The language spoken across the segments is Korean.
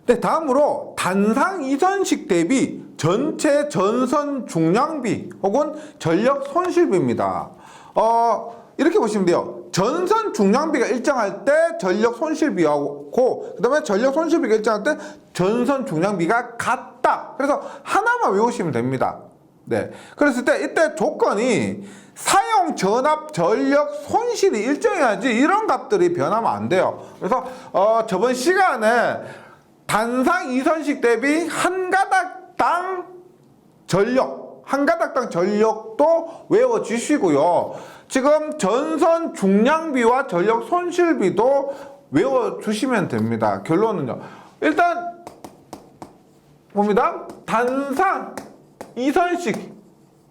네, 다음으로 단상 이선식 대비 전체 전선 중량비 혹은 전력 손실비입니다. 이렇게 보시면 돼요. 전선 중량비가 일정할 때 전력 손실비하고 그다음에 전력 손실비가 일정할 때 전선 중량비가 같다. 그래서 하나만 외우시면 됩니다. 네. 그랬을 때 이때 조건이 사용 전압 전력 손실이 일정해야지 이런 값들이 변하면 안 돼요. 그래서 저번 시간에 단상 이선식 대비 한 가닥당 전력도 외워 주시고요. 지금 전선 중량비와 전력 손실비도 외워 주시면 됩니다. 결론은요. 일단 봅니다. 단상 이선식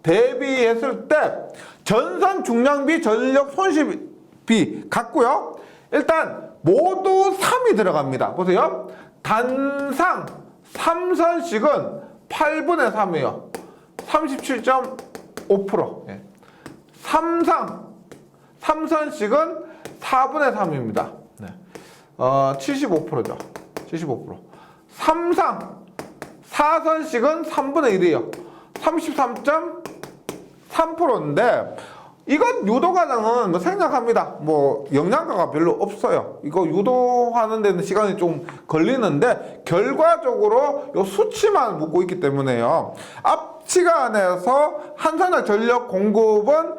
대비했을 때 전선 중량비 전력 손실비 같고요. 일단 모두 3이 들어갑니다. 보세요. 단상 3선식은 8분의 3이에요. 37.5%. 예. 삼상 3선식은 4분의 3입니다. 네. 75%죠. 75%. 삼상 4선식은 3분의 1이에요. 33.3%인데 이건 유도과정은 생략합니다. 영양가가 별로 없어요. 이거 유도하는 데는 시간이 좀 걸리는데 결과적으로 요 수치만 묻고 있기 때문에요. 앞 시간에서 한산화 전력 공급은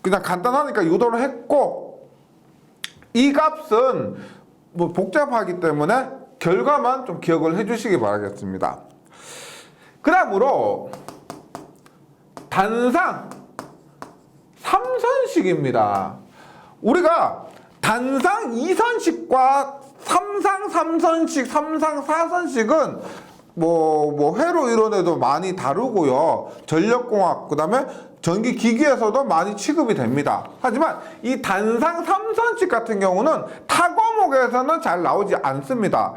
그냥 간단하니까 유도를 했고 이 값은 복잡하기 때문에 결과만 좀 기억을 해주시기 바라겠습니다. 그 다음으로 단상 3선식입니다. 우리가 단상 2선식과 삼상 3선식, 삼상 4선식은 회로 이론에도 많이 다루고요. 전력공학, 그 다음에 전기기기에서도 많이 취급이 됩니다. 하지만 이 단상 3선식 같은 경우는 타 과목에서는 잘 나오지 않습니다.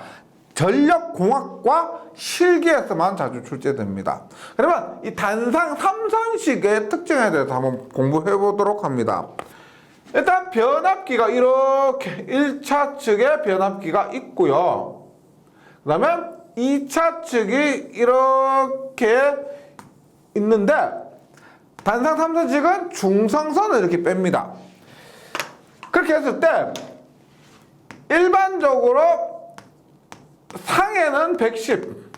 전력공학과 실기에서만 자주 출제됩니다. 그러면 이 단상 3선식의 특징에 대해서 한번 공부해 보도록 합니다. 일단 변압기가 이렇게 1차 측에 변압기가 있고요. 그 다음에 2차 측이 이렇게 있는데 단상 3선식은 중성선을 이렇게 뺍니다. 그렇게 했을 때 일반적으로 상에는 110,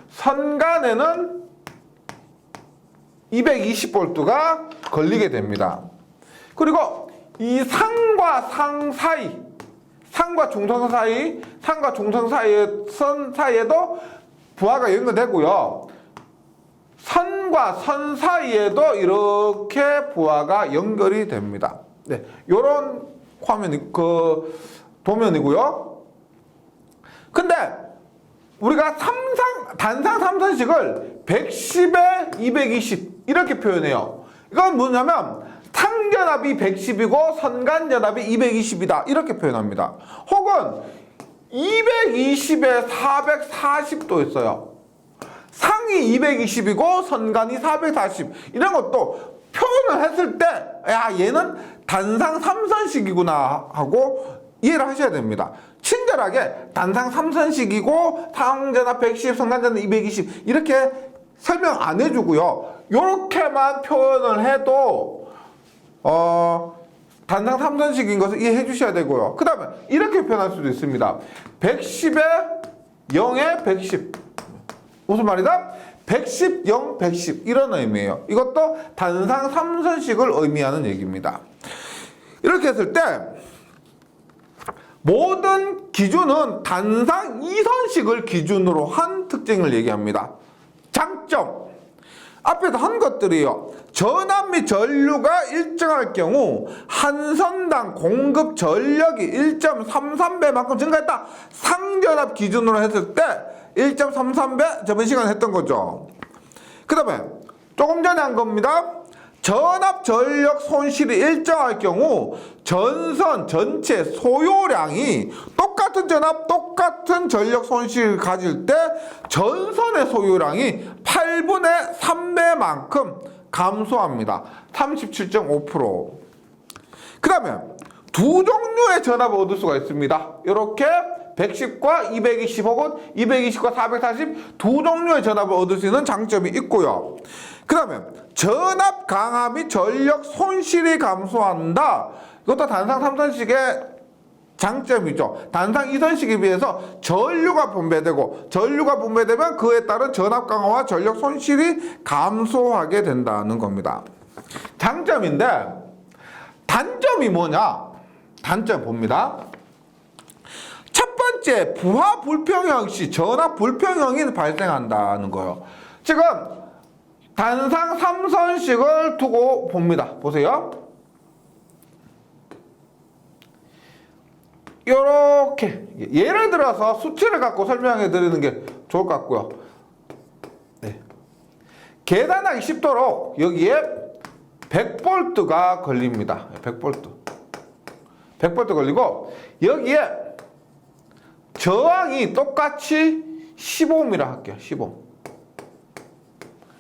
선간에는 220V가 걸리게 됩니다. 그리고 이 상과 상 사이, 상과 중성선 사이, 상과 중성선 선 사이에도 부하가 연결되고요. 선과 선 사이에도 이렇게 부하가 연결이 됩니다. 네, 요런 화면이 도면이고요. 근데 우리가 단상 3선식을 110에 220 이렇게 표현해요. 이건 뭐냐면 상전압이 110이고 선간전압이 220이다 이렇게 표현합니다. 혹은 220에 440도 있어요. 상이 220이고 선간이 440 이런 것도 표현을 했을 때 얘는 단상 3선식이구나 하고 이해를 하셔야 됩니다. 친절하게 단상 3선식이고 상전압 110, 선간전압 220 이렇게 설명 안 해주고요. 이렇게만 표현을 해도 단상 3선식인 것을 이해해 주셔야 되고요. 그 다음에 이렇게 표현할 수도 있습니다. 110에 0에 110 무슨 말이다? 110, 0, 110 이런 의미예요. 이것도 단상 3선식을 의미하는 얘기입니다. 이렇게 했을 때 모든 기준은 단상 2선식을 기준으로 한 특징을 얘기합니다. 장점 앞에서 한 것들이요. 전압 및 전류가 일정할 경우 한 선당 공급 전력이 1.33배만큼 증가했다. 상전압 기준으로 했을 때 1.33배 저번 시간에 했던 거죠. 그 다음에 조금 전에 한 겁니다. 전압 전력 손실이 일정할 경우 전선 전체 소요량이 똑같은 전압 똑같은 전력 손실을 가질 때 전선의 소요량이 8분의 3배만큼 감소합니다. 37.5%. 그 다음에 두 종류의 전압을 얻을 수가 있습니다. 이렇게 110과 220 혹은 220과 440 두 종류의 전압을 얻을 수 있는 장점이 있고요. 그 다음에 전압 강화 및 전력 손실이 감소한다. 이것도 단상 3선식의 장점이죠. 단상 2선식에 비해서 전류가 분배되고 전류가 분배되면 그에 따른 전압 강화와 전력 손실이 감소하게 된다는 겁니다. 장점인데 단점이 뭐냐? 단점 봅니다. 첫 번째, 부하 불평형 시 전압 불평형이 발생한다는 거예요. 지금 단상 3선식을 두고 봅니다. 보세요. 요렇게 예를 들어서 수치를 갖고 설명해 드리는 게 좋을 것 같고요. 네. 계산하기 쉽도록 여기에 100V가 걸립니다. 100V. 100V 걸리고 여기에 저항이 똑같이 15ohm이라 할게요. 15ohm.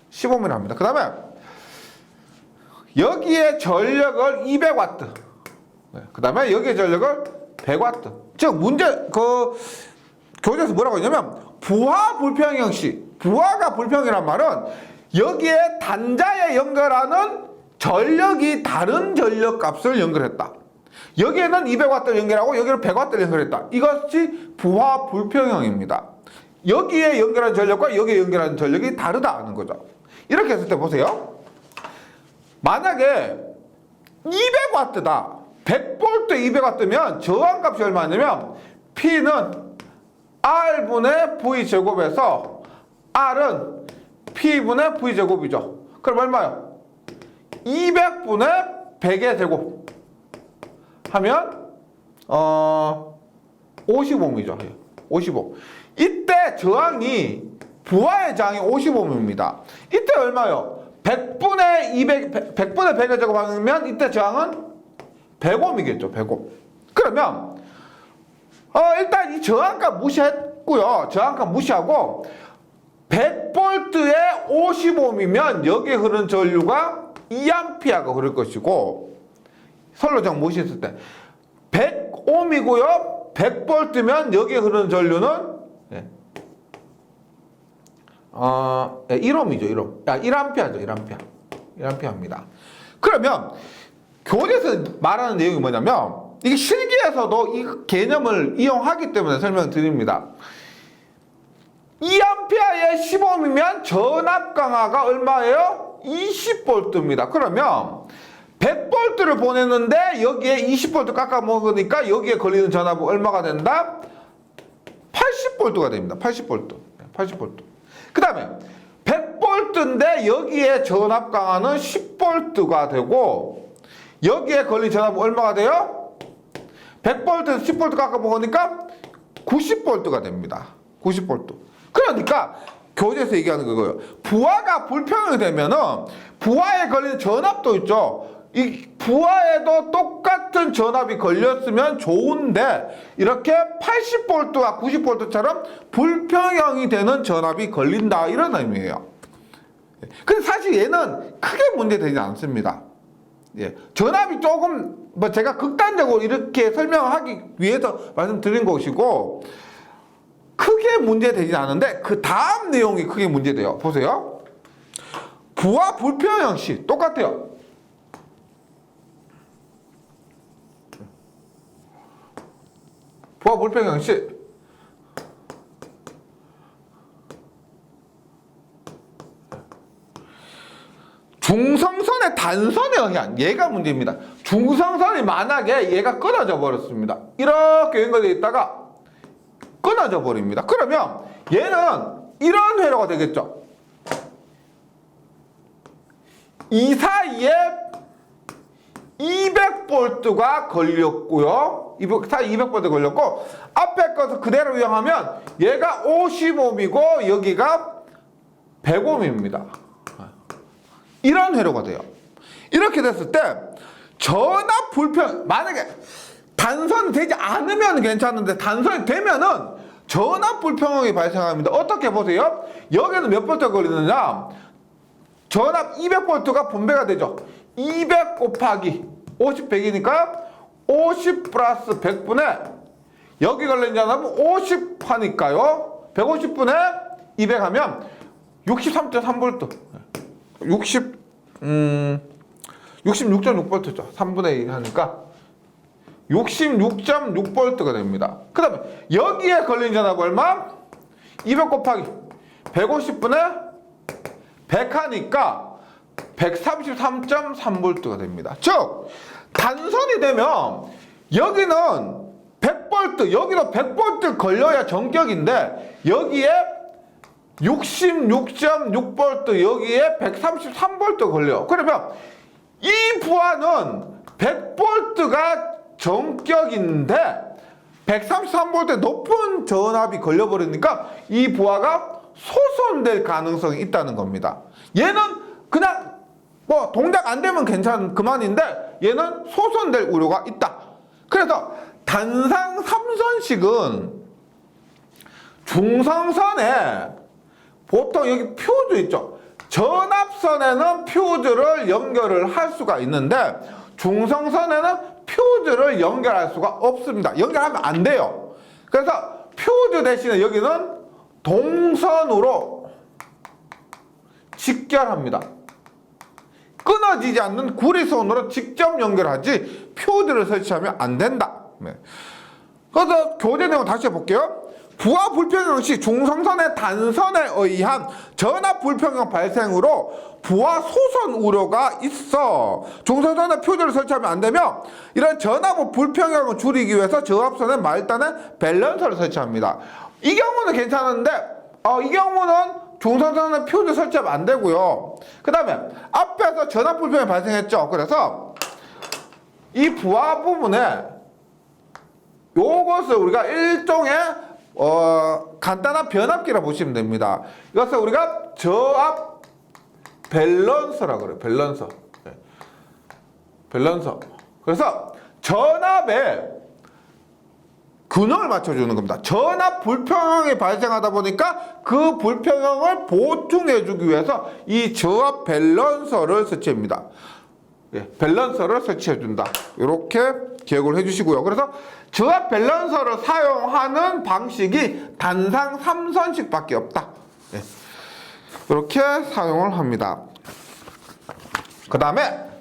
15ohm이라 합니다. 그 다음에 여기에 전력을 200W. 그 다음에 여기에 전력을 100W. 즉 문제 교재에서 뭐라고 했냐면 부하 불평형 시, 부하가 불평이란 말은 여기에 단자에 연결하는 전력이 다른 전력 값을 연결했다. 여기에는 200W를 연결하고 여기를 100W를 연결했다. 이것이 부하 불평형입니다. 여기에 연결한 전력과 여기에 연결한 전력이 다르다는 거죠. 이렇게 했을 때 보세요. 만약에 200W다. 100V 200W면 저항값이 얼마냐면 P는 R분의 V제곱에서 R은 P분의 V제곱이죠. 그럼 얼마요? 200분의 100의 제곱 하면 50ohm이죠. 55. 이때 저항이 부하의 저항이 50ohm입니다. 이때 얼마요? 100분의 200, 100분의 100의 제곱 하면 이때 저항은 100ohm이겠죠. 100ohm. 그러면 일단 이 저항값 무시했고요. 저항값 무시하고 100V에 50ohm이면 여기에 흐르는 전류가 2A가 흐를 것이고 선로정 무시했을 때 100ohm이고요. 100V면 여기에 흐르는 전류는 1ohm이죠. 1ohm. 1A죠. 1A입니다. 그러면 교재에서 말하는 내용이 뭐냐면 이게 실기에서도 이 개념을 이용하기 때문에 설명드립니다. 2A에 15ohm이면 전압 강화가 얼마예요? 20V입니다. 그러면 100V를 보냈는데 여기에 20V 깎아 먹으니까 여기에 걸리는 전압은 얼마가 된다? 80V가 됩니다. 80V. 그 다음에 100V인데 여기에 전압 강화는 10V가 되고 여기에 걸린 전압은 얼마가 돼요? 100V에서 10V 깎아 먹으니까 90V가 됩니다. 90V. 그러니까 교재에서 얘기하는 거예요. 부하가 불평형이 되면은 부하에 걸리는 전압도 있죠. 이 부하에도 똑같은 전압이 걸렸으면 좋은데 이렇게 80V와 90V처럼 불평형이 되는 전압이 걸린다 이런 의미예요. 근데 사실 얘는 크게 문제되지 않습니다. 예, 전압이 조금 제가 극단적으로 이렇게 설명하기 위해서 말씀드린 것이고 크게 문제되지 않은데 그 다음 내용이 크게 문제돼요. 보세요. 부하 불평형 시 똑같아요. 부하 불평형 시 중성선의 단선에 의한 얘가 문제입니다. 중성선이 만약에 얘가 끊어져 버렸습니다. 이렇게 연결되어 있다가 끊어져 버립니다. 그러면 얘는 이런 회로가 되겠죠. 이 사이에 200V가 걸렸고요. 이 사이에 200V 걸렸고 앞에 것을 그대로 이용하면 얘가 50ohm이고 여기가 100ohm입니다. 이런 회로가 돼요. 이렇게 됐을 때 전압 불평 만약에 단선이 되지 않으면 괜찮은데 단선이 되면은 전압 불평형이 발생합니다. 어떻게 보세요? 여기는 몇 볼트가 걸리느냐? 전압 200V가 분배가 되죠. 200 곱하기 50, 100이니까 50 플러스 100분의 여기 걸린 전압은 50 하니까요. 150분에 200 하면 63.3V. 66.6V죠. 3분의 1 하니까 66.6V가 됩니다. 그 다음에 여기에 걸린 전압 얼마? 200 곱하기 150분에 100 하니까 133.3V가 됩니다. 즉 단선이 되면 여기는 100V, 여기도 100V 걸려야 전격인데 여기에 66.6V, 여기에 133V 걸려요. 그러면 이 부하는 100V가 전격인데 133V의 높은 전압이 걸려버리니까 이 부하가 소선될 가능성이 있다는 겁니다. 얘는 그냥 뭐 동작 안 되면 그만인데 얘는 소선될 우려가 있다. 그래서 단상 3선식은 중성선에 보통 여기 퓨즈 있죠. 전압선에는 퓨즈를 연결을 할 수가 있는데 중성선에는 퓨즈를 연결할 수가 없습니다. 연결하면 안 돼요. 그래서 퓨즈 대신에 여기는 동선으로 직결합니다. 끊어지지 않는 구리선으로 직접 연결하지 퓨즈를 설치하면 안 된다. 네. 그래서 교재 내용 다시 해볼게요. 부하 불평형 시 중성선의 단선에 의한 전압 불평형 발생으로 부하 소선 우려가 있어 중성선에 퓨즈를 설치하면 안 되며 이런 전압 불평형을 줄이기 위해서 저압선에 말단에 밸런서를 설치합니다. 이 경우는 괜찮은데 이 경우는 중성선에 퓨즈 설치하면 안 되고요. 그 다음에 앞에서 전압 불평형이 발생했죠. 그래서 이 부하 부분에 요것을 우리가 일종의 간단한 변압기라 보시면 됩니다. 이것을 우리가 저압 밸런서라고 그래요. 밸런서. 네. 밸런서. 그래서 전압에 균형을 맞춰주는 겁니다. 전압 불평형이 발생하다 보니까 그 불평형을 보충해주기 위해서 이 저압 밸런서를 설치합니다. 예, 밸런서를 설치해준다. 이렇게 기억을 해주시고요. 그래서 저압 밸런서를 사용하는 방식이 단상 3선식밖에 없다. 예, 이렇게 사용을 합니다. 그 다음에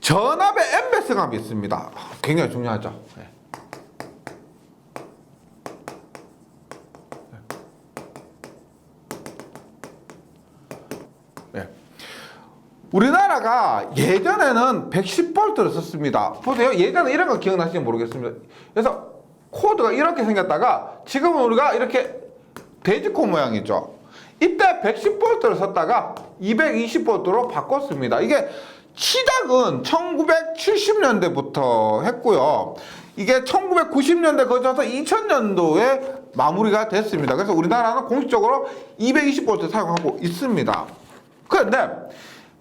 전압의 N배승압이 있습니다. 굉장히 중요하죠. 예. 예. 우리나라가 예전에는 110V를 썼습니다. 보세요. 예전에 이런 거 기억나시는지 모르겠습니다. 그래서 코드가 이렇게 생겼다가 지금은 우리가 이렇게 돼지코 모양이죠. 이때 110V를 썼다가 220V로 바꿨습니다. 이게 시작은 1970년대부터 했고요. 이게 1990년대 거쳐서 2000년도에 마무리가 됐습니다. 그래서 우리나라는 공식적으로 220V 사용하고 있습니다. 그런데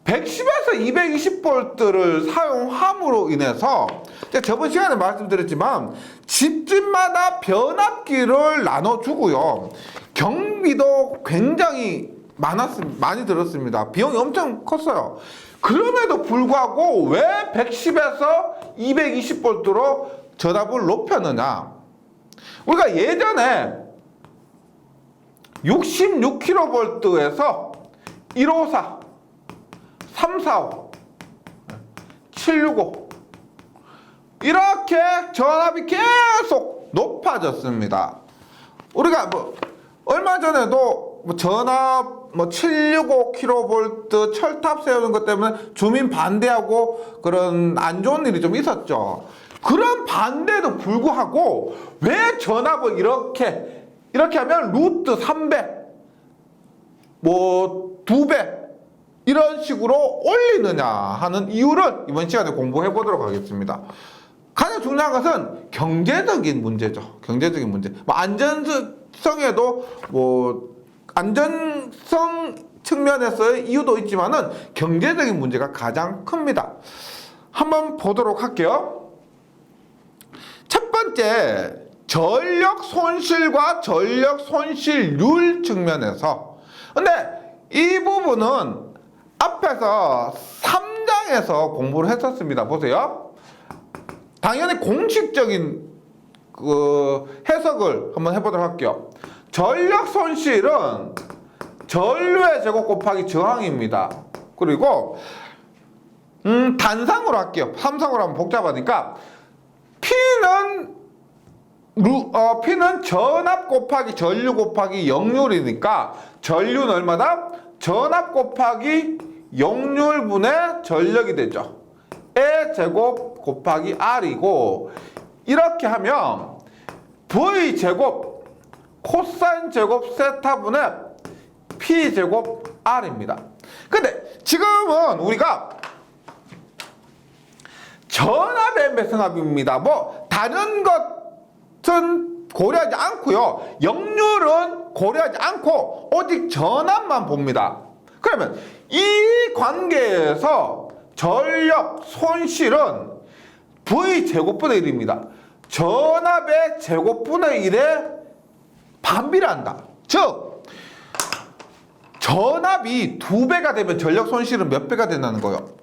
110에서 220V를 사용함으로 인해서 제가 저번 시간에 말씀드렸지만 집집마다 변압기를 나눠주고요. 경비도 굉장히 많이 들었습니다. 비용이 엄청 컸어요. 그럼에도 불구하고 왜 110에서 220V로 전압을 높였느냐? 우리가 예전에 66kV에서 154, 345, 765 이렇게 전압이 계속 높아졌습니다. 우리가 얼마 전에도 전압 765kV 철탑 세우는 것 때문에 주민 반대하고 그런 안 좋은 일이 좀 있었죠. 그런 반대에도 불구하고 왜 전압을 이렇게 하면 루트 3배, 2배 이런 식으로 올리느냐 하는 이유를 이번 시간에 공부해 보도록 하겠습니다. 가장 중요한 것은 경제적인 문제죠. 경제적인 문제. 안전성에도 안전성 측면에서의 이유도 있지만은 경제적인 문제가 가장 큽니다. 한번 보도록 할게요. 첫 번째, 전력 손실과 전력 손실률 측면에서. 근데 이 부분은 앞에서 3장에서 공부를 했었습니다. 보세요. 당연히 공식적인 그 해석을 한번 해보도록 할게요. 전력 손실은 전류의 제곱 곱하기 저항입니다. 그리고 단상으로 할게요. 삼상으로 하면 복잡하니까 P는 전압 곱하기 전류 곱하기 역률이니까 전류는 얼마다? 전압 곱하기 역률분의 전력이 되죠. E 제곱 곱하기 R이고, 이렇게 하면 V 제곱 코사인 제곱 세타분의 P 제곱 R입니다. 근데 지금은 우리가 전압의 매승압입니다. 뭐 다른 것은 고려하지 않고요. 역률은 고려하지 않고 오직 전압만 봅니다. 그러면 이 관계에서 전력 손실은 V 제곱분의 1입니다. 전압의 제곱분의 1에 반비례한다. 즉 전압이 2배가 되면 전력 손실은 몇 배가 된다는 거예요?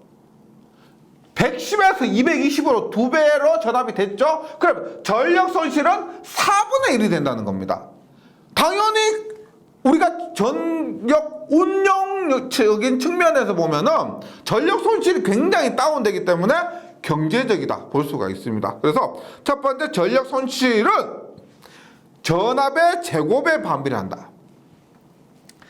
110에서 220으로 2배로 전압이 됐죠? 그럼 전력 손실은 4분의 1이 된다는 겁니다. 당연히 우리가 전력 운용적인 측면에서 보면은 전력 손실이 굉장히 다운되기 때문에 경제적이다 볼 수가 있습니다. 그래서 첫 번째 전력 손실은 전압의 제곱에 반비례한다.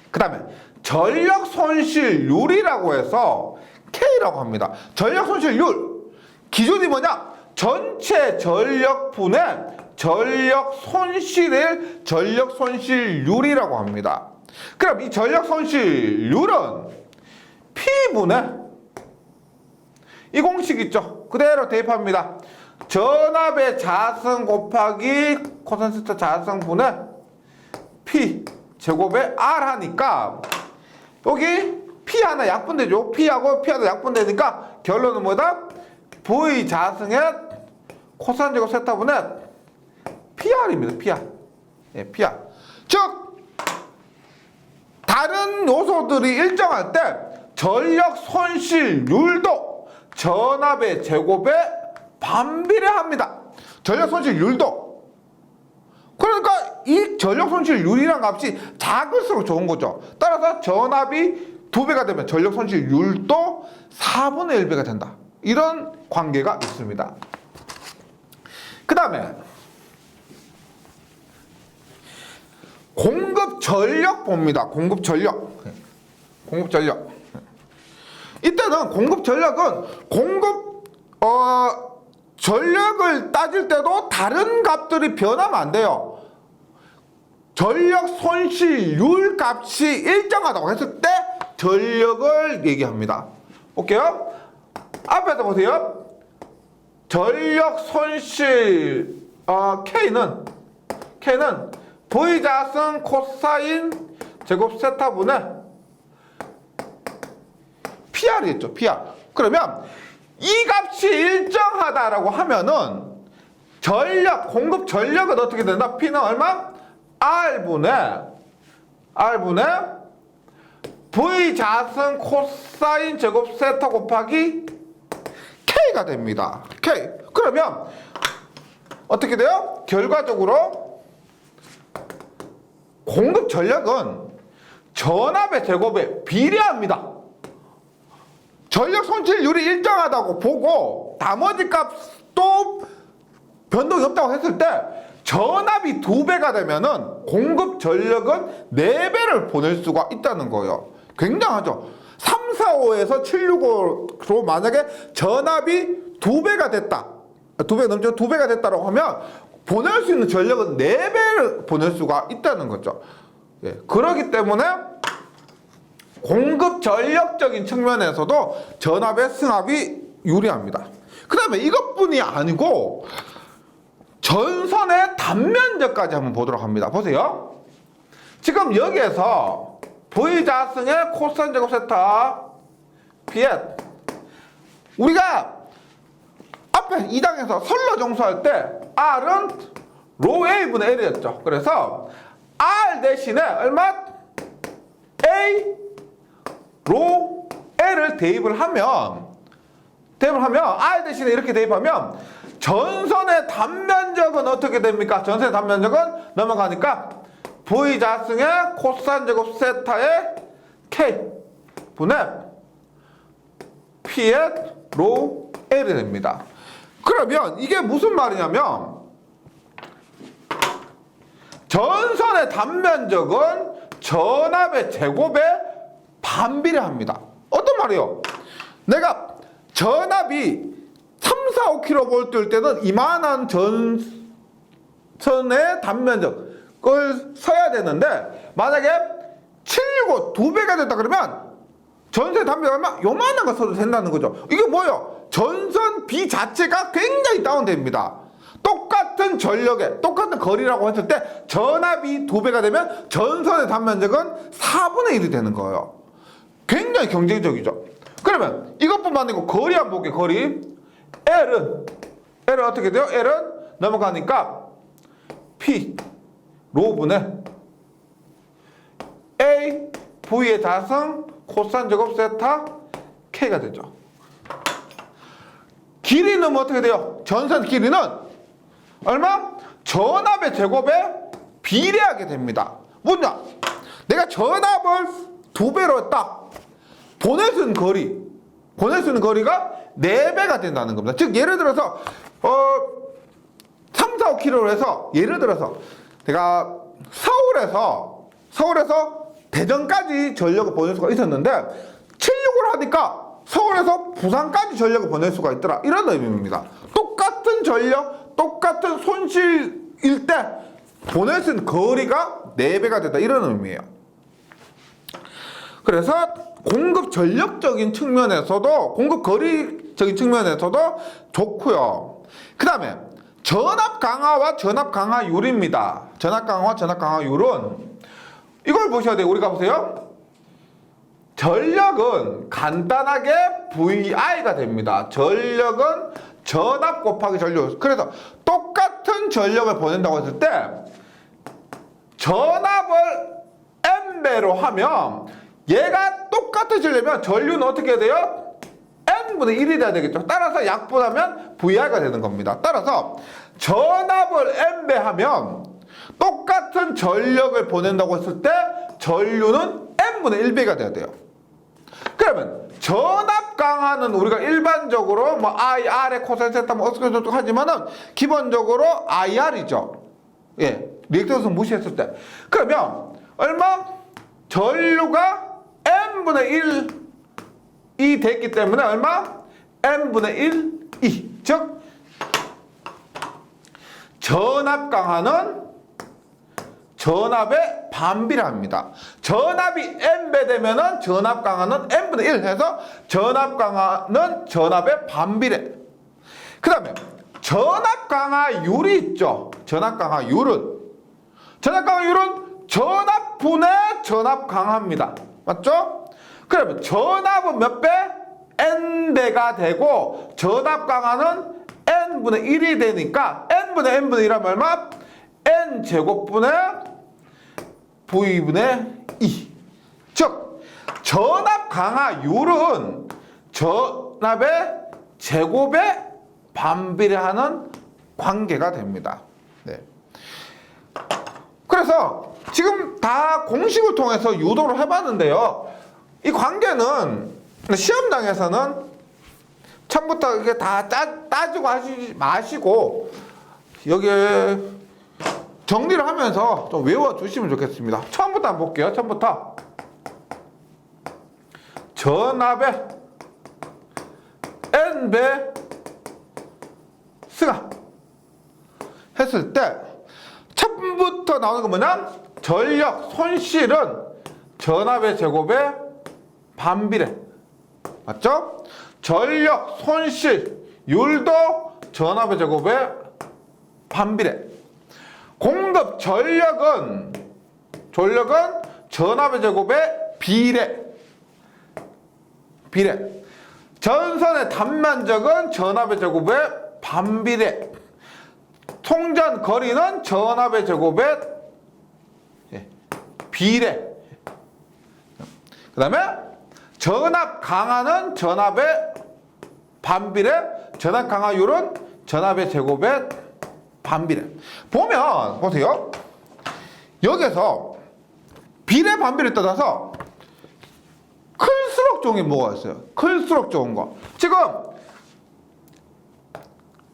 그 다음에 전력 손실률이라고 해서 K라고 합니다. 전력 손실률 기준이 뭐냐? 전체 전력분의 전력 손실을 전력 손실률이라고 합니다. 그럼 이 전력 손실률은 P분의 이 공식 있죠? 그대로 대입합니다. 전압의 자승 곱하기 코사인 자승분의 P 제곱에 R 하니까 여기 P 하나 약분되죠. P하고 P 하나 약분되니까 결론은 뭐다? V 자승의 코사인 제곱 세타분의 PR입니다. PR. 예, PR. 즉 다른 요소들이 일정할 때 전력 손실률도 전압의 제곱에 반비례합니다. 전력 손실률도. 그러니까 이 전력 손실률이라는 값이 작을수록 좋은 거죠. 따라서 전압이 2배가 되면 전력 손실률도 4분의 1배가 된다. 이런 관계가 있습니다. 그 다음에 공급 전력 봅니다. 공급 전력. 이때는 공급 전력은 전력을 따질 때도 다른 값들이 변하면 안 돼요. 전력 손실률 값이 일정하다고 했을 때 전력을 얘기합니다. 볼게요. 앞에서 보세요. 전력 손실 K는 V 자승 코사인 제곱 세타분의 PR이겠죠. PR. 그러면 이 값이 일정하다라고 하면은 공급 전력은 어떻게 된다? P는 얼마? R분의 V 자승 코사인 제곱 세타 곱하기 K가 됩니다. K. 그러면 어떻게 돼요? 결과적으로 공급 전력은 전압의 제곱에 비례합니다. 전력 손실률이 일정하다고 보고 나머지 값도 변동이 없다고 했을 때 전압이 2배가 되면은 공급 전력은 4배를 보낼 수가 있다는 거예요. 굉장하죠. 3, 4, 5에서 7, 6, 5로 만약에 전압이 2배가 됐다. 2배가 넘죠. 2배가 됐다고 하면 보낼 수 있는 전력은 4배를 보낼 수가 있다는 거죠. 예, 그렇기 때문에 공급 전력적인 측면에서도 전압의 승합이 유리합니다. 그 다음에 이것뿐이 아니고 전선의 단면적까지 한번 보도록 합니다. 보세요. 지금 여기에서 V 자승의 코사인 제곱 세타 P에 우리가 앞에 2장에서 선로 정수할 때 R은 로 A분의 L이었죠. 그래서 R 대신에 얼마? A 로 L을 대입을 하면 R 대신에 이렇게 대입하면 전선의 단면적은 어떻게 됩니까? 전선의 단면적은 넘어가니까 V 자승의 코사인 제곱 세타의 K 분의 P의 로 L이 됩니다. 그러면 이게 무슨 말이냐면 전선의 단면적은 전압의 제곱에 반비례합니다. 어떤 말이요? 내가 전압이 3, 4, 5kV일 때는 이만한 전선의 단면적을 써야 되는데 만약에 765 2배가 됐다 그러면 전선의 단면적이면 요만한 거 써도 된다는 거죠. 이게 뭐예요? 전선 B 자체가 굉장히 다운됩니다. 똑같은 전력에 똑같은 거리라고 했을 때 전압이 2배가 되면 전선의 단면적은 4분의 1이 되는 거예요. 굉장히 경쟁적이죠. 그러면 이것뿐만 아니고 거리 한번 볼게요. 거리 L은 어떻게 돼요? L은 넘어가니까 P 로분의 A V의 자승 코사인 제곱 세타 K가 되죠. 길이는 어떻게 돼요? 전선 길이는 얼마? 전압의 제곱에 비례하게 됩니다. 뭐냐? 내가 전압을 2배로 했다. 보낼 수 있는 거리가 4배가 된다는 겁니다. 즉 예를 들어서 3, 4, 5km로 해서 예를 들어서 내가 서울에서 대전까지 전력을 보낼 수가 있었는데 765를 하니까 서울에서 부산까지 전력을 보낼 수가 있더라. 이런 의미입니다. 똑같은 전력, 똑같은 손실일 때 보낼 수 있는 거리가 4배가 된다. 이런 의미예요. 그래서 공급 전력적인 측면에서도 공급 거리적인 측면에서도 좋고요. 그 다음에 전압 강화와 전압 강화율입니다. 전압 강화와 전압 강화율은 이걸 보셔야 돼요. 우리가 보세요. 전력은 간단하게 VI가 됩니다. 전력은 전압 곱하기 전력. 그래서 똑같은 전력을 보낸다고 했을 때 전압을 N배로 하면 얘가 똑같아지려면 전류는 어떻게 돼요? N분의 1이 돼야 되겠죠. 따라서 약분하면 VI가 되는 겁니다. 따라서 전압을 N배 하면 똑같은 전력을 보낸다고 했을 때 전류는 N분의 1배가 돼야 돼요. 그러면 전압 강화는 우리가 일반적으로 뭐 IR의 코사인 세타 뭐 어떻게 저렇게 하지만은 기본적으로 IR이죠. 예, 리액터에서 무시했을 때. 그러면 얼마? 전류가 N분의 1이 됐기 때문에 얼마? N분의 1이. 즉 전압 강화는 전압에 반비례합니다. 전압이 N배 되면은 전압 강화는 N분의 1 해서 전압 강화는 전압에 반비례. 그 다음에 전압 강화율이 있죠. 전압 강화율은 전압분의 전압 강화입니다. 맞죠? 그러면 전압은 몇 배? N배가 되고 전압 강화는 N분의 1이 되니까 N분의 N분의 1하면 얼마? N제곱분의 V분의 2. 즉 전압 강화율은 전압의 제곱에 반비례하는 관계가 됩니다. 네. 그래서 지금 다 공식을 통해서 유도를 해봤는데요. 이 관계는 시험장에서는 처음부터 이게 다 따지고 하시지 마시고 여기에 정리를 하면서 좀 외워주시면 좋겠습니다. 처음부터 한번 볼게요. 처음부터 전압의 N배 승하 했을 때 처음부터 나오는 건 뭐냐? 전력 손실은 전압의 제곱에 반비례. 맞죠? 전력 손실율도 전압의 제곱에 반비례. 공급 전력은 전압의 제곱에 비례. 전선의 단면적은 전압의 제곱에 반비례. 통전 거리는 전압의 제곱에 비례. 그 다음에 전압 강화는 전압의 반비례. 전압 강화율은 전압의 제곱의 반비례. 보면 보세요. 여기서 비례 반비례 떠나서 클수록 좋은 게 뭐가 있어요? 클수록 좋은 거. 지금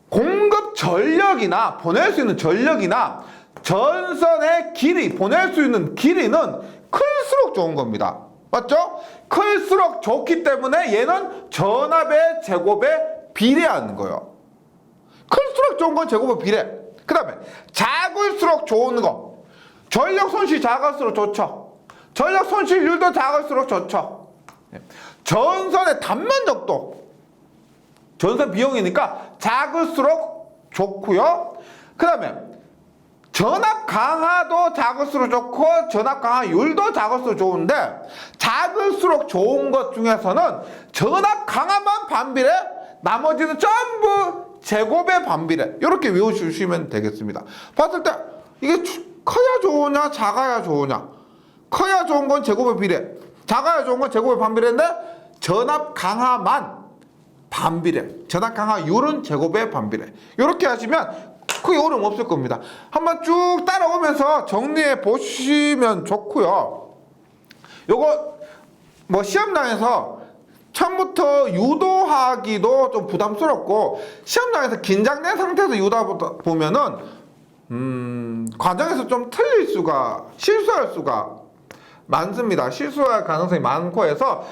공급 전력이나 보낼 수 있는 전력이나 전선의 길이, 보낼 수 있는 길이는 클수록 좋은 겁니다. 맞죠? 클수록 좋기 때문에 얘는 전압의 제곱에 비례하는 거예요. 클수록 좋은 건 제곱의 비례. 그 다음에 작을수록 좋은 거. 전력 손실이 작을수록 좋죠. 전력 손실률도 작을수록 좋죠. 전선의 단면적도, 전선 비용이니까 작을수록 좋고요. 그 다음에 전압 강화도 작을수록 좋고 전압 강화율도 작을수록 좋은데, 작을수록 좋은 것 중에서는 전압 강화만 반비례, 나머지는 전부 제곱의 반비례. 이렇게 외워주시면 되겠습니다. 봤을 때 이게 커야 좋으냐 작아야 좋으냐. 커야 좋은 건 제곱의 비례, 작아야 좋은 건 제곱의 반비례인데 전압 강화만 반비례, 전압 강화율은 제곱의 반비례. 이렇게 하시면 크게 어려움 없을 겁니다. 한번 쭉 따라오면서 정리해 보시면 좋고요. 요거 뭐 시험장에서 처음부터 유도하기도 좀 부담스럽고, 시험장에서 긴장된 상태에서 유도하다 보면은 과정에서 좀 틀릴 수가, 실수할 수가 많습니다. 실수할 가능성이 많고 해서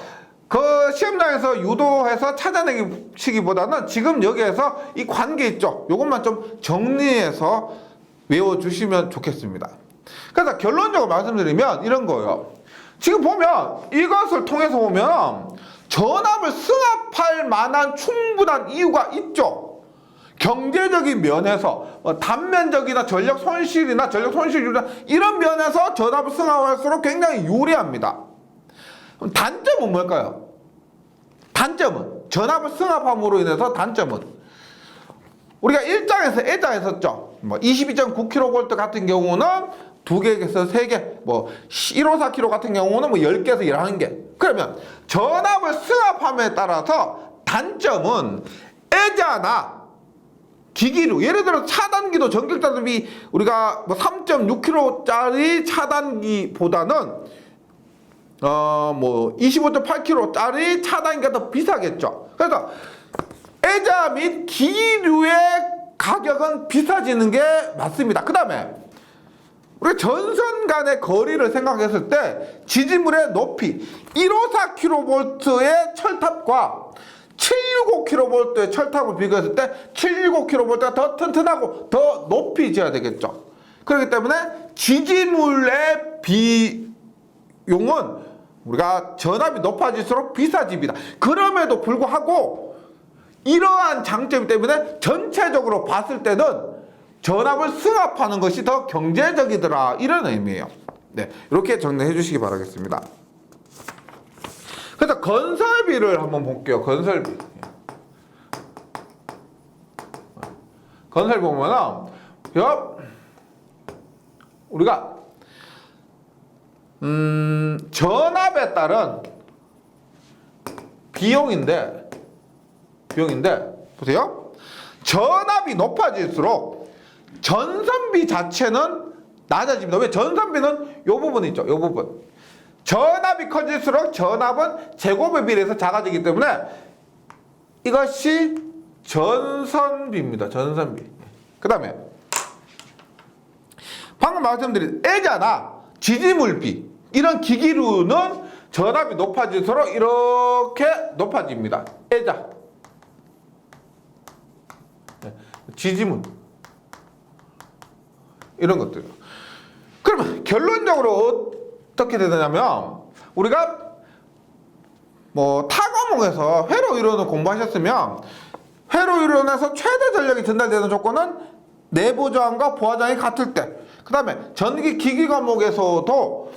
그 시험장에서 유도해서 찾아내기보다는 지금 여기에서 이 관계 있죠? 요것만 좀 정리해서 외워주시면 좋겠습니다. 그래서 결론적으로 말씀드리면 이런 거예요. 지금 보면 이것을 통해서 보면 전압을 승합할 만한 충분한 이유가 있죠. 경제적인 면에서 단면적이나 전력 손실이나 전력 손실이나 이런 면에서 전압을 승합할수록 굉장히 유리합니다. 그럼 단점은 뭘까요? 단점은, 전압을 승합함으로 인해서 단점은, 우리가 1장에서 예장 했었죠. 뭐 22.9kV 같은 경우는 2개에서 3개, 뭐 154kV 같은 경우는 뭐 10개에서 11개. 그러면 전압을 승합함에 따라서 단점은 애자나 기기류, 예를 들어 차단기도 전격자들이 우리가 뭐 3.6kg짜리 차단기보다는 뭐 25.8kg짜리 차단기가 더 비싸겠죠. 그래서 애자 및 기기류의 가격은 비싸지는 게 맞습니다. 그 다음에 우리 전선 간의 거리를 생각했을 때 지지물의 높이, 154kV의 철탑과 765kV의 철탑을 비교했을 때 765kV가 더 튼튼하고 더 높이 지어야 되겠죠. 그렇기 때문에 지지물의 비용은 우리가 전압이 높아질수록 비싸집니다. 그럼에도 불구하고 이러한 장점 때문에 전체적으로 봤을 때는 전압을 승합하는 것이 더 경제적이더라, 이런 의미예요. 네, 이렇게 정리해 주시기 바라겠습니다. 그래서 건설비를 한번 볼게요. 건설비. 건설비 보면은 우리가 전압에 따른 비용인데 보세요. 전압이 높아질수록 전선비 자체는 낮아집니다. 왜? 전선비는 요 부분 있죠. 요 부분. 전압이 커질수록 전압은 제곱에 비례해서 작아지기 때문에 이것이 전선비입니다. 전선비. 그 다음에 방금 말씀드린 애자나 지지물비, 이런 기기류는 전압이 높아질수록 이렇게 높아집니다. 애자, 지지물, 이런 것들. 그러면 결론적으로 어떻게 되냐면, 우리가 뭐 타과목에서 회로 이론을 공부하셨으면 회로 이론에서 최대 전력이 전달되는 조건은 내부 저항과 부하 저항이 같을 때, 그 다음에 전기 기기 과목에서도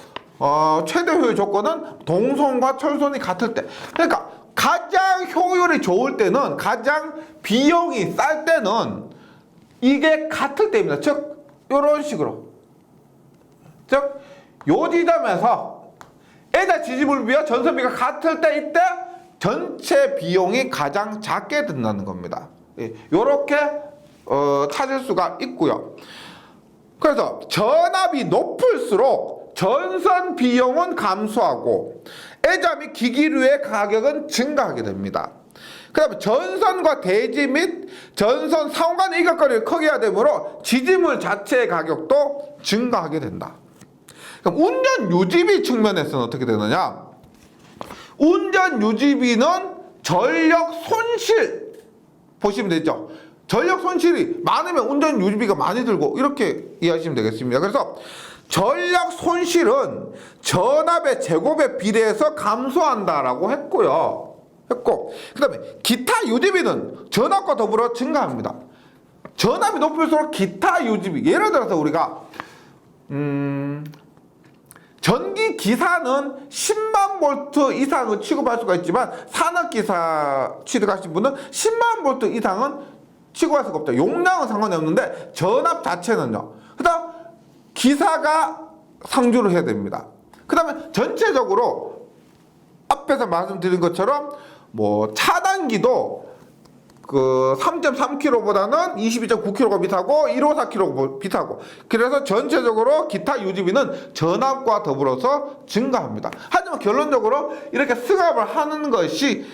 최대 효율 조건은 동선과 철선이 같을 때. 그러니까 가장 효율이 좋을 때는, 가장 비용이 쌀 때는 이게 같을 때입니다. 즉 이런 식으로, 즉 요 지점에서 애자 지지물비와 전선비가 같을 때, 이때 전체 비용이 가장 작게 든다는 겁니다. 이렇게 찾을 수가 있고요. 그래서 전압이 높을수록 전선 비용은 감소하고 애자 및 기기류의 가격은 증가하게 됩니다. 그 다음에 전선과 대지 및 전선 상호간의 이격거리를 크게 해야 되므로 지지물 자체의 가격도 증가하게 된다. 그럼 운전 유지비 측면에서는 어떻게 되느냐? 운전 유지비는 전력 손실 보시면 되죠. 전력 손실이 많으면 운전 유지비가 많이 들고 이렇게 이해하시면 되겠습니다. 그래서 전력 손실은 전압의 제곱에 비례해서 감소한다라고 했고 그 다음에 기타 유지비는 전압과 더불어 증가합니다. 전압이 높을수록 기타 유지비, 예를 들어서 우리가 전기 기사는 10만 볼트 이상을 취급할 수가 있지만 산업기사 취득하신 분은 10만 볼트 이상은 취급할 수가 없다. 용량은 상관이 없는데 전압 자체는요. 그 다음 기사가 상주를 해야 됩니다. 그 다음에 전체적으로 앞에서 말씀드린 것처럼 뭐 차단기도 그 3.3kg보다는 22.9kg가 비싸고 154kg가 비싸고 그래서 전체적으로 기타 유지비는 전압과 더불어서 증가합니다. 하지만 결론적으로 이렇게 승합을 하는 것이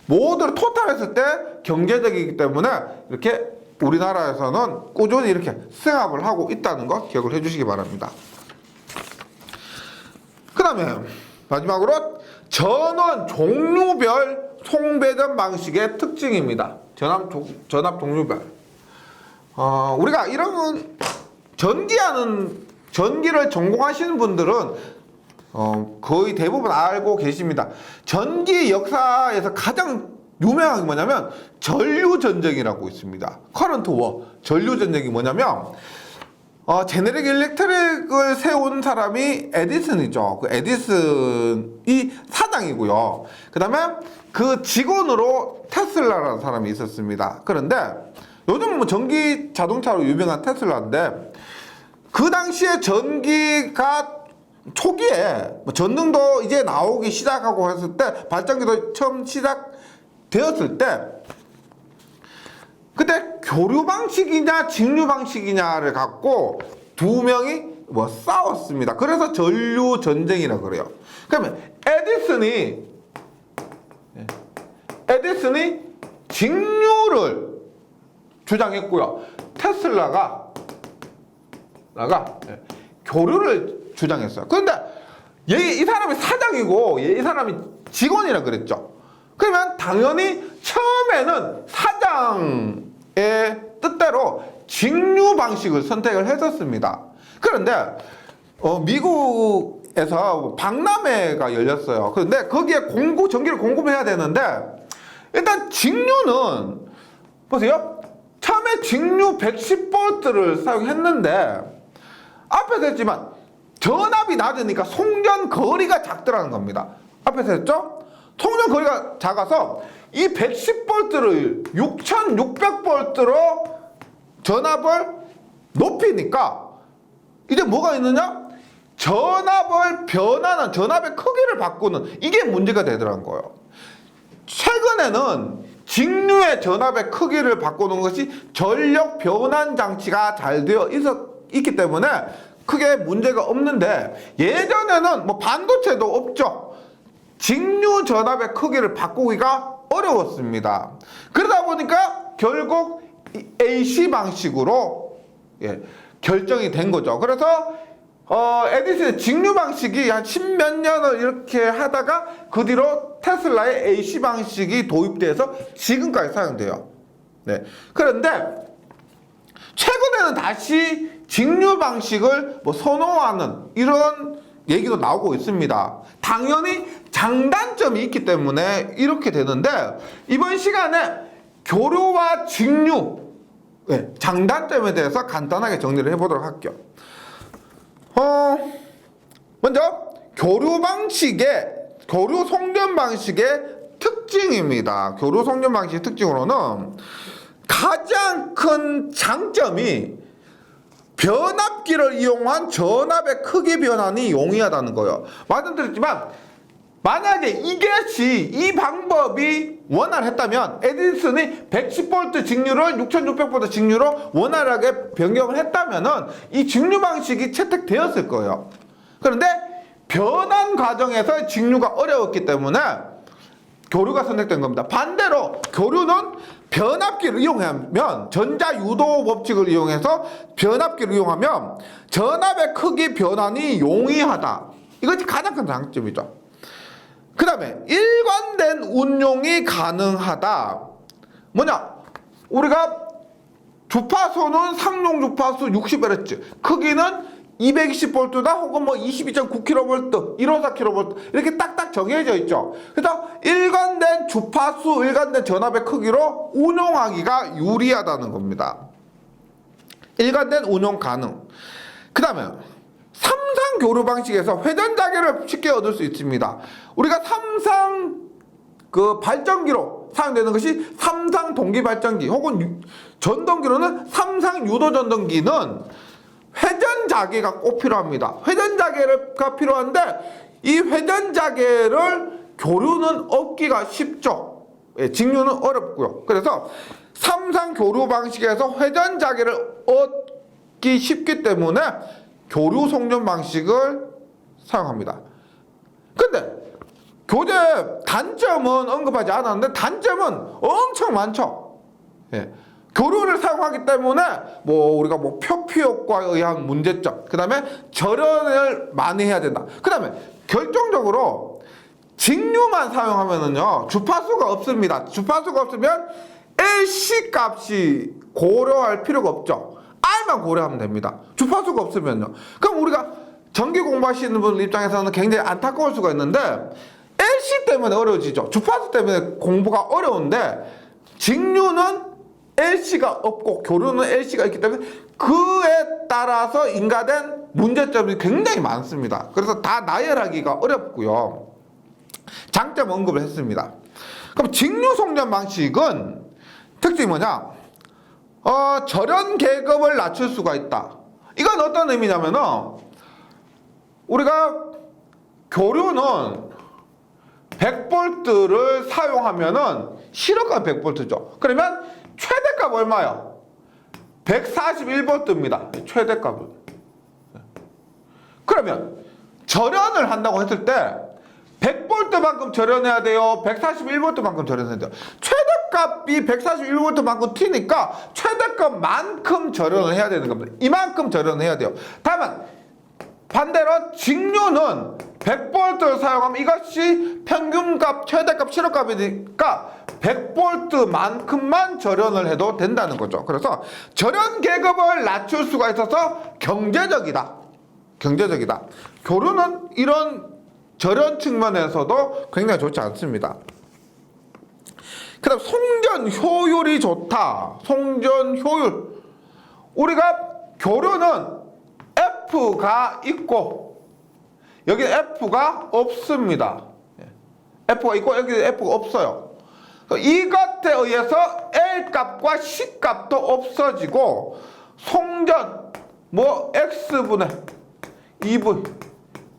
모두를 토탈했을 때 경제적이기 때문에 이렇게 우리나라에서는 꾸준히 이렇게 승합을 하고 있다는 거 기억을 해주시기 바랍니다. 그 다음에 마지막으로 전원 종류별 송배전 방식의 특징입니다. 전압 종류별. 우리가 이런 전기를 전공하시는 분들은 거의 대부분 알고 계십니다. 전기 역사에서 가장 유명한 게 뭐냐면 전류전쟁이라고 있습니다. 커런트 워. 전류전쟁이 뭐냐면 제네릭 일렉트릭을 세운 사람이 에디슨이죠. 그 에디슨이 사장이고요. 그 다음에 그 직원으로 테슬라라는 사람이 있었습니다. 그런데 요즘 뭐 전기 자동차로 유명한 테슬라인데 그 당시에 전기가 초기에 뭐 전등도 이제 나오기 시작하고 했을 때 발전기도 처음 시작되었을 때 그때 교류 방식이냐 직류 방식이냐를 갖고 두 명이 뭐 싸웠습니다. 그래서 전류 전쟁이라고 그래요. 그러면 에디슨이 직류를 주장했고요. 테슬라가 교류를 주장했어요. 그런데 이 사람이 사장이고 이 사람이 직원이라 그랬죠. 그러면 당연히 처음에는 사장의 뜻대로 직류 방식을 선택을 했었습니다. 그런데 미국에서 박람회가 열렸어요. 그런데 거기에 전기를 공급해야 되는데 일단 직류는 보세요. 처음에 직류 110V를 사용했는데 앞에서 했지만 전압이 낮으니까 송전 거리가 작더라는 겁니다. 앞에서 했죠? 송전 거리가 작아서 이 110V를 6600V로 전압을 높이니까 이제 뭐가 있느냐? 전압의 크기를 바꾸는 이게 문제가 되더라는 거예요. 최근에는 직류의 전압의 크기를 바꾸는 것이 전력 변환 장치가 잘 되어 있기 때문에 크게 문제가 없는데 예전에는 뭐 반도체도 없죠. 직류 전압의 크기를 바꾸기가 어려웠습니다. 그러다 보니까 결국 AC 방식으로 결정이 된 거죠. 그래서 에디슨의 직류 방식이 한 10몇 년을 이렇게 하다가 그 뒤로 테슬라의 AC 방식이 도입돼서 지금까지 사용돼요. 그런데 최근에는 다시 직류 방식을 선호하는 이런 얘기도 나오고 있습니다. 당연히 장단점이 있기 때문에 이렇게 되는데 이번 시간에 교류와 직류 장단점에 대해서 간단하게 정리를 해보도록 할게요. 먼저 교류 송전 방식의 특징입니다. 교류 송전 방식의 특징으로는 가장 큰 장점이 변압기를 이용한 전압의 크기 변환이 용이하다는 거예요. 말씀드렸지만 만약에 이것이 이 방법이 원활했다면 에디슨이 110V 직류를 6600V 직류로 원활하게 변경을 했다면은 이 직류 방식이 채택되었을 거예요. 그런데 변환 과정에서 직류가 어려웠기 때문에 교류가 선택된 겁니다. 반대로 교류는 변압기를 이용하면 전자유도 법칙을 이용해서 변압기를 이용하면 전압의 크기 변환이 용이하다. 이것이 가장 큰 장점이죠. 그 다음에 일관된 운용이 가능하다. 뭐냐? 우리가 주파수는 상용 주파수 60Hz, 크기는 220V다 혹은 뭐 22.9kV, 154kV 이렇게 딱딱 정해져 있죠. 그래서 일관된 주파수, 일관된 전압의 크기로 운용하기가 유리하다는 겁니다. 일관된 운용 가능. 그 다음에 삼상 교류 방식에서 회전 자계를 쉽게 얻을 수 있습니다. 우리가 삼상 그 발전기로 사용되는 것이 삼상 동기 발전기 혹은 전동기로는 삼상 유도 전동기는 회전 자계가 꼭 필요합니다. 회전 자계가 필요한데 이 회전 자계를 교류는 얻기가 쉽죠. 예, 직류는 어렵고요. 그래서 삼상 교류 방식에서 회전 자계를 얻기 쉽기 때문에 교류 송전 방식을 사용합니다. 근데 교재 단점은 언급하지 않았는데 단점은 엄청 많죠. 예. 교류를 사용하기 때문에 뭐 우리가 뭐 표피 효과에 의한 문제점, 그 다음에 절연을 많이 해야 된다. 그 다음에 결정적으로 직류만 사용하면은요 주파수가 없습니다. 주파수가 없으면 LC 값이 고려할 필요가 없죠. R만 고려하면 됩니다. 주파수가 없으면요. 그럼 우리가 전기 공부하시는 분 입장에서는 굉장히 안타까울 수가 있는데 LC 때문에 어려워지죠. 주파수 때문에 공부가 어려운데 직류는 LC가 없고 교류는 LC가 있기 때문에 그에 따라서 인가된 문제점이 굉장히 많습니다. 그래서 다 나열하기가 어렵고요. 장점 언급을 했습니다. 그럼 직류 송전 방식은 특징이 뭐냐? 절연 계급을 낮출 수가 있다. 이건 어떤 의미냐면은 우리가 교류는 100V를 사용하면은 실효값 100V죠. 그러면 최대값 얼마요? 141V입니다. 최대값은. 그러면 절연을 한다고 했을 때 100V만큼 절연해야 돼요? 141V만큼 절연해야 돼요? 최대값이 141V만큼 튀니까 최대값만큼 절연을 해야 되는 겁니다. 이만큼 절연해야 돼요. 다만 반대로 직류는 100V를 사용하면 이것이 평균값, 최대값, 실효값이니까 100V만큼만 절연을 해도 된다는 거죠. 그래서 절연 계급을 낮출 수가 있어서 경제적이다. 경제적이다. 교류는 이런 절연 측면에서도 굉장히 좋지 않습니다. 그 다음 송전 효율이 좋다. 송전 효율. 우리가 교류는 F가 있고 여기 F가 없습니다. F가 있고 여기 F가 없어요. 이것에 의해서 L 값과 C 값도 없어지고 송전 뭐 X분의 2V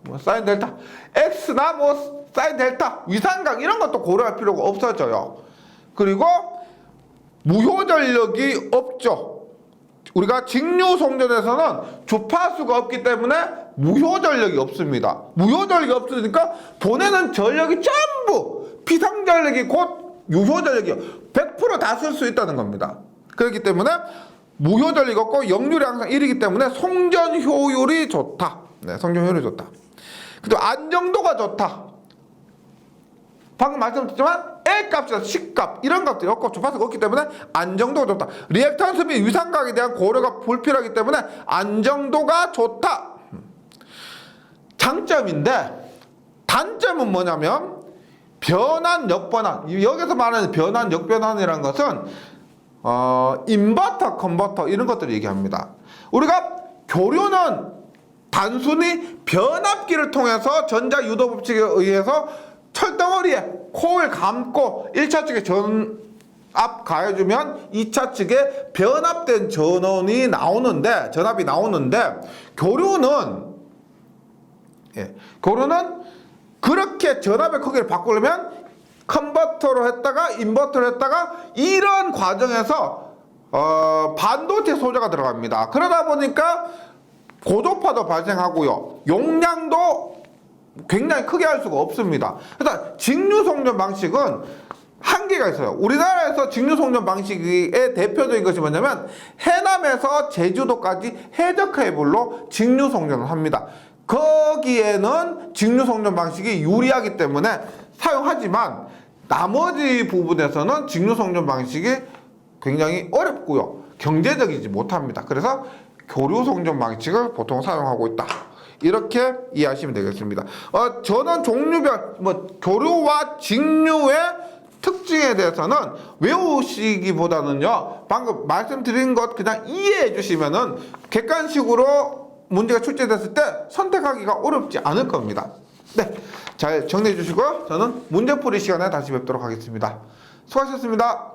뭐 사인 델타 X나 뭐 사인 델타 위상각 이런 것도 고려할 필요가 없어져요. 그리고 무효 전력이 없죠. 우리가 직류 송전에서는 주파수가 없기 때문에 무효 전력이 없습니다. 무효 전력이 없으니까 보내는 전력이 전부 피상 전력이 곧 유효 전력이요. 100% 다 쓸 수 있다는 겁니다. 그렇기 때문에 무효 전력이 없고 역률이 항상 1이기 때문에 송전 효율이 좋다. 네, 송전 효율이 좋다. 그리고 안정도가 좋다. 방금 말씀드렸지만 L 값이나 C 값 이런 것들이 없고 주파수가 없기 때문에 안정도가 좋다. 리액턴스 및 위상각에 대한 고려가 불필요하기 때문에 안정도가 좋다. 장점인데 단점은 뭐냐면 변환, 역변환. 여기서 말하는 변환, 역변환이라는 것은 인버터, 컨버터 이런 것들을 얘기합니다. 우리가 교류는 단순히 변압기를 통해서 전자 유도 법칙에 의해서 철덩어리에 코를 감고 1차 측에 전압 가해주면 2차 측에 변압된 전압이 나오는데 교류는 그렇게 전압의 크기를 바꾸려면 컨버터로 했다가 인버터로 했다가 이런 과정에서 반도체 소재가 들어갑니다. 그러다 보니까 고도파도 발생하고요. 용량도 굉장히 크게 할 수가 없습니다. 그래서 직류송전 방식은 한계가 있어요. 우리나라에서 직류송전 방식의 대표적인 것이 뭐냐면 해남에서 제주도까지 해저케이블로 직류송전을 합니다. 거기에는 직류송전 방식이 유리하기 때문에 사용하지만 나머지 부분에서는 직류송전 방식이 굉장히 어렵고요. 경제적이지 못합니다. 그래서 교류송전 방식을 보통 사용하고 있다. 이렇게 이해하시면 되겠습니다. 저는 종류별, 교류와 직류의 특징에 대해서는 외우시기보다는요, 방금 말씀드린 것 그냥 이해해 주시면은 객관식으로 문제가 출제됐을 때 선택하기가 어렵지 않을 겁니다. 네, 잘 정리해 주시고요. 저는 문제풀이 시간에 다시 뵙도록 하겠습니다. 수고하셨습니다.